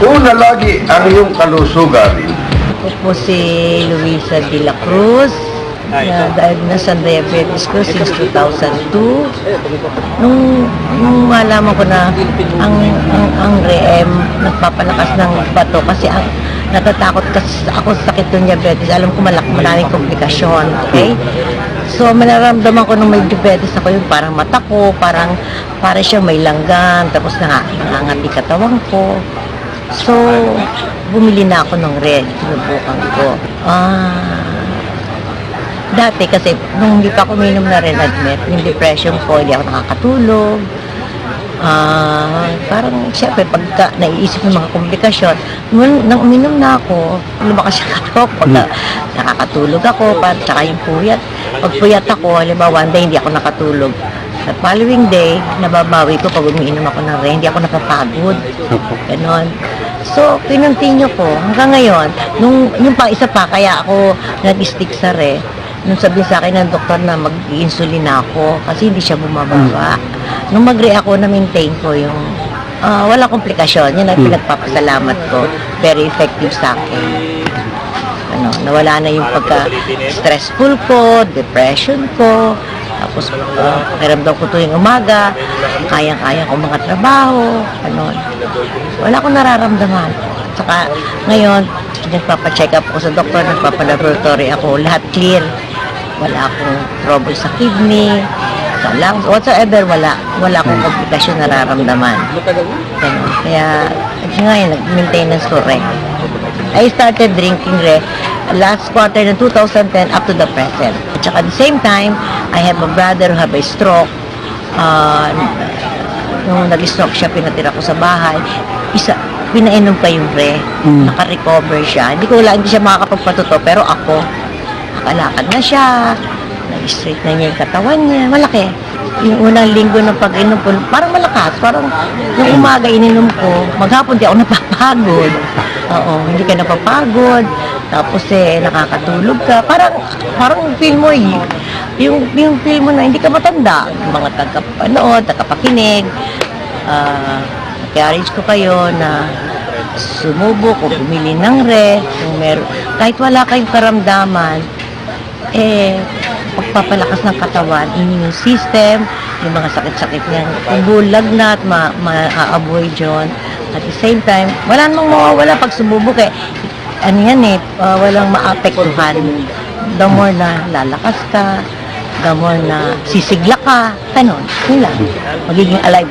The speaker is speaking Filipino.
Una lagi ang iyong kalusugan. Ako po si Luisa de la Cruz, na diagnosed ang diabetes ko since 2002. Nung malaman ko na ang REM nagpapalakas ng bato kasi natatakot kasi ako sa sakit ng diabetes. Alam ko maraming komplikasyon, okay? So, manaramdaman ko nung may diabetes ako yung parang mata ko, para siya may langgan, tapos nangangati katawan ko. So, bumili na ako ng RED, sinubukan ko. Dati kasi, nung hindi pa ako uminom na rin admit, yung depression ko, hindi ako nakakatulog. Parang, syempre, pagka naiisip ng mga komplikasyon, nang uminom na ako, lumakas yung katawan ko, pagka nakakatulog ako, tsaka yung puyat. Pag puyat ako, halimbawa, one day hindi ako nakatulog. The following day, nababawi ko pag umiinom ako ng RED, hindi ako napapagod. Ganon. So, kinontinue ko hanggang ngayon. Yung isa pa, kaya ako nag-stick sa RED. Nung sabi sa akin ng doktor na mag-insulin ako kasi hindi siya bumababa. Nung mag-re ako, na-maintain ko yung walang komplikasyon. Yan ang pinagpapasalamat ko. Very effective sa akin. Nawala na yung pagka-stressful ko, depression ko. Tapos, pakiramdam ko tuwing umaga, kayang-kaya ko mga trabaho, wala akong nararamdaman. Saka, ngayon, nagpapacheck up ko sa doktor, nagpapalaboratory ako, lahat clear. Wala akong trouble sa kidney, sa lungs, whatsoever, wala akong komplikasyon nararamdaman. Ganun. Kaya, ngayon, nag-maintenance ko RED. I started drinking RED last quarter ng 2010 up to the present. At saka at the same time, I have a brother who have a stroke. Nung nag-stroke siya, pinatira ko sa bahay. Pinainom pa yung RED. Naka-recover siya. Hindi siya makakapagpatuto, pero ako, nakalakad na siya. Nag-straight na niya yung katawan niya. Malaki. Yung unang linggo ng pag-inom ko, parang malakas. Parang yung umaga ininom ko, maghapon di ako napapagod. Oo, hindi ka napapagod. Tapos nakakatulog ka. Parang feel mo yung feel mo na hindi ka matanda. Yung mga tagapakinig. Encourage ko kayo na sumubok o bumili ng RED. Kahit wala kayong karamdaman, pagpapalakas ng katawan, immune system, yung mga sakit-sakit niyang lagnat, ma-avoid yun. At the same time, wala namang mawawala pag sumubok walang maapektuhan. The more na lalakas ka, the more na sisigla ka, yun lang. Magiging alive.